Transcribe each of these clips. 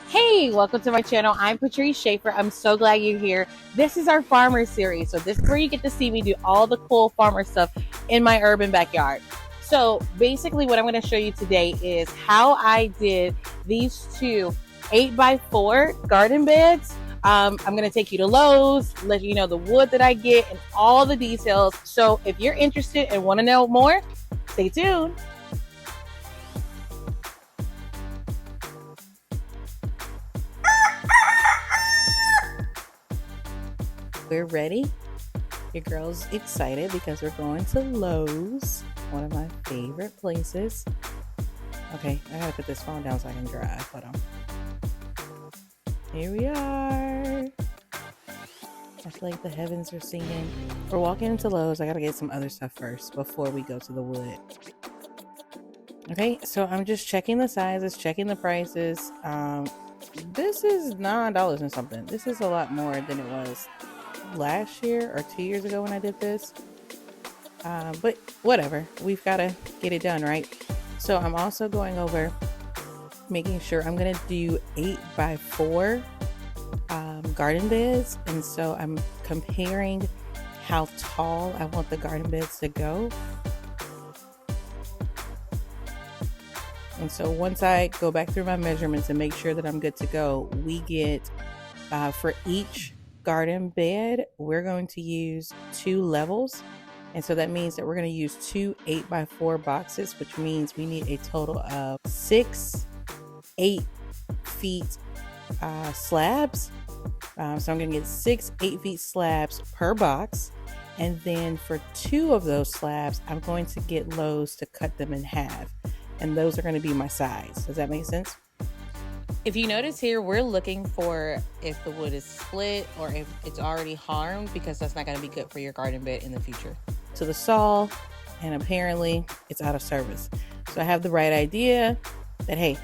Hey, welcome to my channel. I'm Patrice Schaefer. I'm so glad you're here. This is our farmer series. So this is where you get to see me do all the cool farmer stuff in my urban backyard. So basically what I'm going to show you today is how I did these two 8x4 garden beds. I'm going to take you to Lowe's, let you know the wood that I get and all the details. So if you're interested and want to know more, stay tuned. We're ready. Your girl's excited because we're going to Lowe's, one of my favorite places. Okay, I gotta put this phone down so I can drive. Hold on. Here we are. I feel like the heavens are singing. We're walking into Lowe's. I gotta get some other stuff first before we go to the wood. Okay, so I'm just checking the sizes, checking the prices. This is $9 and something. This is a lot more than it was last year or 2 years ago when I did this. But whatever, we've got to get it done, right? So I'm also going over making sure I'm going to do 8x4 garden beds. And so I'm comparing how tall I want the garden beds to go. And so once I go back through my measurements and make sure that I'm good to go, we get for each garden bed, we're going to use 2 levels. And so that means that we're going to use 2 8x4 boxes, which means we need a total of 6 8-feet slabs. So I'm going to get 6 8-feet slabs per box. And then for 2 of those slabs, I'm going to get Lowe's to cut them in half. And those are going to be my size. Does that make sense? If you notice here, we're looking for if the wood is split or if it's already harmed, because that's not going to be good for your garden bed in the future. To the saw, and apparently it's out of service. So I have the right idea that, hey,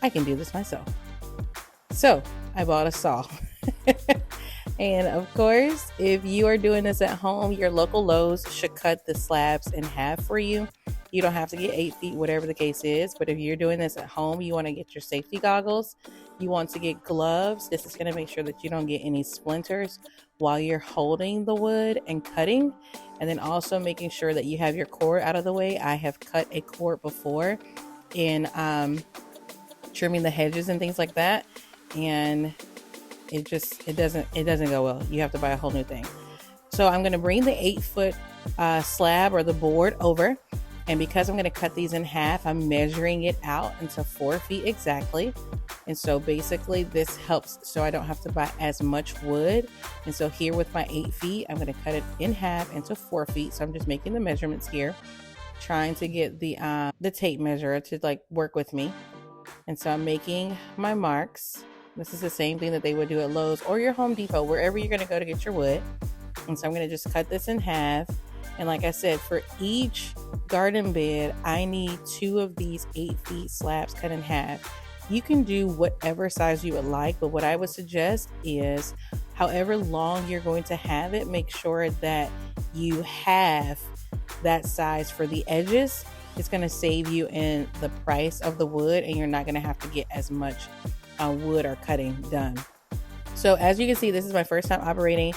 I can do this myself. So I bought a saw. And of course, if you are doing this at home, your local Lowe's should cut the slabs in half for you. You don't have to get 8 feet, whatever the case is. But if you're doing this at home, you want to get your safety goggles. You want to get gloves. This is going to make sure that you don't get any splinters while you're holding the wood and cutting. And then also making sure that you have your cord out of the way. I have cut a cord before in trimming the hedges and things like that. And it doesn't go well. You have to buy a whole new thing. So I'm going to bring the 8-foot slab or the board over. And because I'm going to cut these in half, I'm measuring it out into 4 feet exactly. And so basically this helps so I don't have to buy as much wood. And so here with my 8 feet, I'm going to cut it in half into 4 feet. So I'm just making the measurements here, trying to get the tape measure to like work with me. And so I'm making my marks. This is the same thing that they would do at Lowe's or your Home Depot, wherever you're going to go to get your wood. And so I'm going to just cut this in half. And like I said, for each garden bed, I need 2 of these 8-feet slabs cut in half. You can do whatever size you would like, but what I would suggest is however long you're going to have it, make sure that you have that size for the edges. It's going to save you in the price of the wood, and you're not going to have to get as much wood or cutting done. So as you can see, this is my first time operating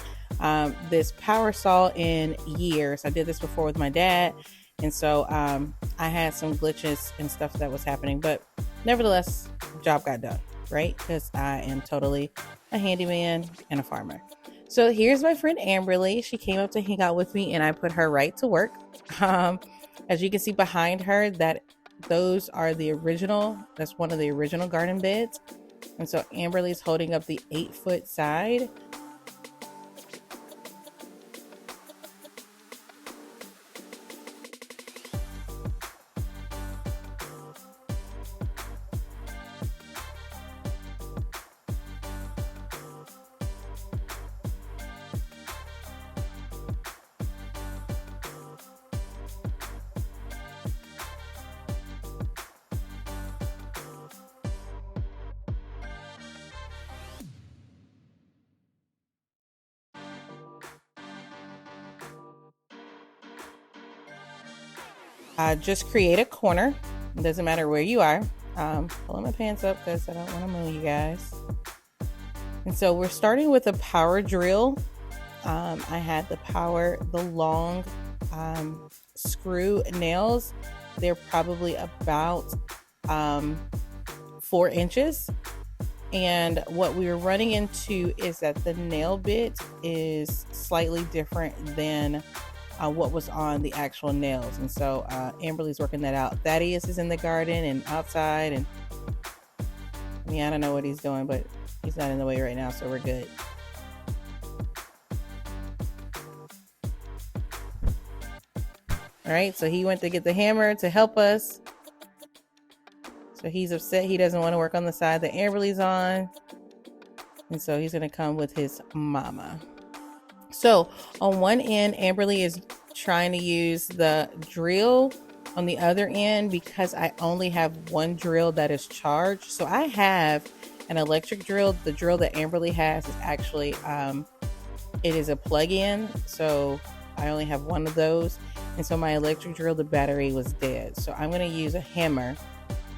this power saw in years. I did this before with my dad, and so I had some glitches and stuff that was happening, but nevertheless, job got done, right? Because I am totally a handyman and a farmer. So here's my friend Amberly. She came up to hang out with me, and I put her right to work. As you can see behind her, those are the original. That's one of the original garden beds. And so Amberly's holding up the 8-foot side. Just create a corner. It doesn't matter where you are. Pulling my pants up because I don't want to move you guys. And so we're starting with a power drill. I had the long screw nails. They're probably about 4 inches. And what we were running into is that the nail bit is slightly different than what was on the actual nails. And so Amberly's working that out. Thaddeus is in the garden and outside. And I mean, I don't know what he's doing, but he's not in the way right now, so we're good. All right, so he went to get the hammer to help us. So he's upset. He doesn't want to work on the side that Amberly's on. And so he's going to come with his mama. So on one end, Amberly is trying to use the drill on the other end because I only have one drill that is charged. So I have an electric drill. The drill that Amberly has is actually, it is a plug-in. So I only have one of those. And so my electric drill, the battery was dead. So I'm going to use a hammer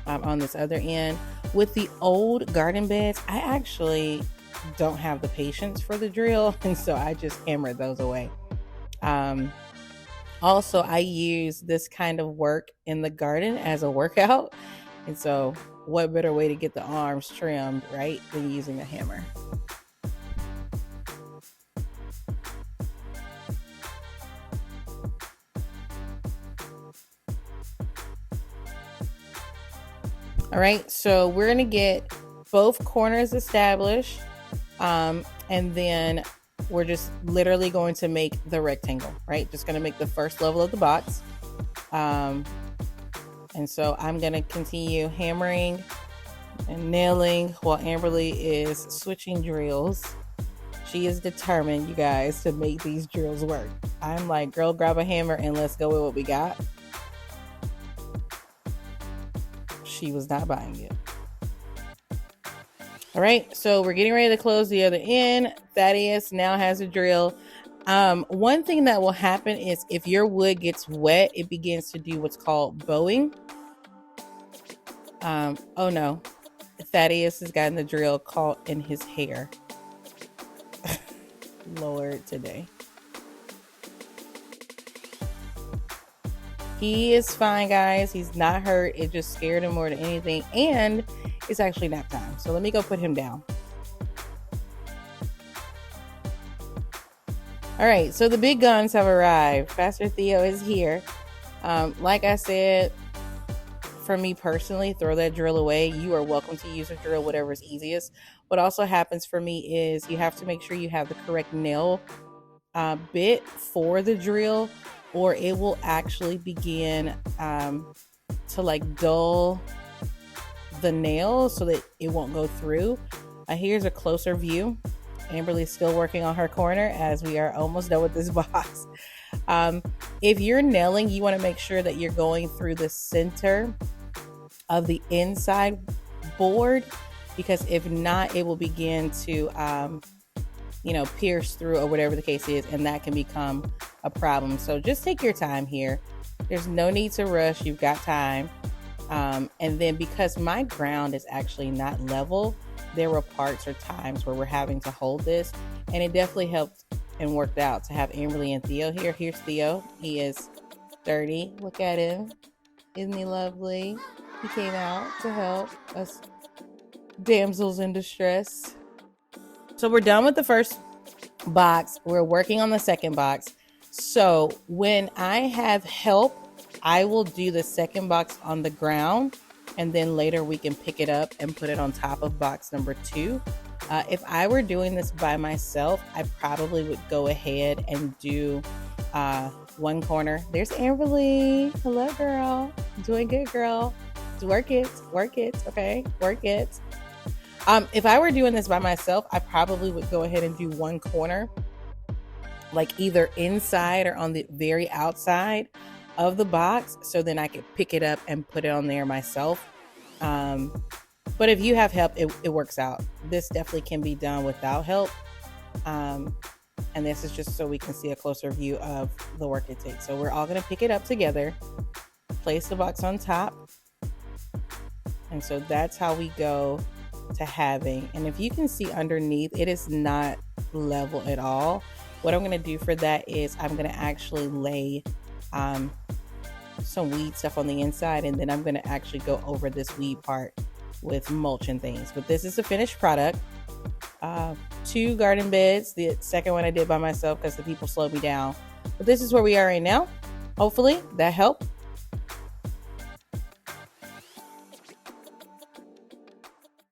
on this other end. With the old garden beds, I actually don't have the patience for the drill, and so I just hammer those away. Also, I use this kind of work in the garden as a workout, and so what better way to get the arms trimmed, right, than using a hammer. All right, so we're going to get both corners established, and then we're just literally going to make the rectangle, right? Just going to make the first level of the box. And so I'm going to continue hammering and nailing while Amberly is switching drills. She is determined, you guys, to make these drills work. I'm like, girl, grab a hammer and let's go with what we got. She was not buying it. All right, so we're getting ready to close the other end. Thaddeus now has a drill. One thing that will happen is if your wood gets wet, it begins to do what's called bowing. Oh no, Thaddeus has gotten the drill caught in his hair. Lord, today. He is fine, guys. He's not hurt. It just scared him more than anything. And it's actually nap time. So let me go put him down. All right. So the big guns have arrived. Pastor Theo is here. Like I said, for me personally, throw that drill away. You are welcome to use a drill, whatever is easiest. What also happens for me is you have to make sure you have the correct nail bit for the drill, or it will actually begin to like dull the nail so that it won't go through. Here's a closer view. Amberly's still working on her corner as we are almost done with this box. If you're nailing, you want to make sure that you're going through the center of the inside board, because if not, it will begin to pierce through or whatever the case is, and that can become a problem. So just take your time here. There's no need to rush. You've got time. And then because my ground is actually not level, there were parts or times where we're having to hold this, and it definitely helped and worked out to have Amberly and Theo here. Here's Theo. He is 30. Look at him. Isn't he lovely? He came out to help us damsels in distress. So we're done with the first box. We're working on the second box. So when I have help, I will do the second box on the ground, and then later we can pick it up and put it on top of box number 2. If I were doing this by myself, I probably would go ahead and do one corner. There's Amberly. Hello, girl. Doing good, girl. Work it. Okay, work it. If I were doing this by myself, I probably would go ahead and do one corner, like either inside or on the very outside of the box, so then I could pick it up and put it on there myself. But if you have help, it works out. This definitely can be done without help. And this is just so we can see a closer view of the work it takes. So we're all going to pick it up together, place the box on top. And so that's how we go to having. And if you can see underneath, it is not level at all. What I'm going to do for that is I'm going to actually lay some weed stuff on the inside, and then I'm going to actually go over this weed part with mulch and things. But this is the finished product. 2 garden beds. The second one I did by myself because the people slowed me down. But this is where we are right now. Hopefully that helped.